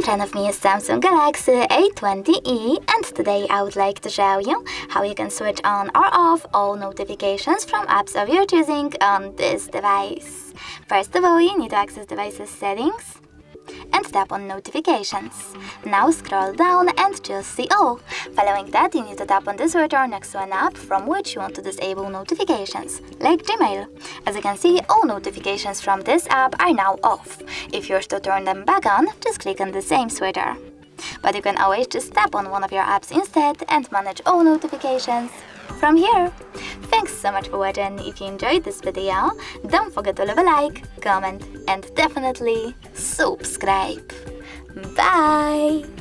front of me is Samsung Galaxy A20e, and today I would like to show you how you can switch on or off all notifications from apps of your choosing on this device. First of all, you need to access device's settings and tap on notifications. Now scroll down and choose see all. Following that, you need to tap on the switcher next to an app from which you want to disable notifications, like Gmail. As you can see, all notifications from this app are now off. If you wish to turn them back on, just click on the same switcher. But you can always just tap on one of your apps instead and manage all notifications from here. Thanks so much for watching. If you enjoyed this video, don't forget to leave a like, comment and definitely subscribe. Bye!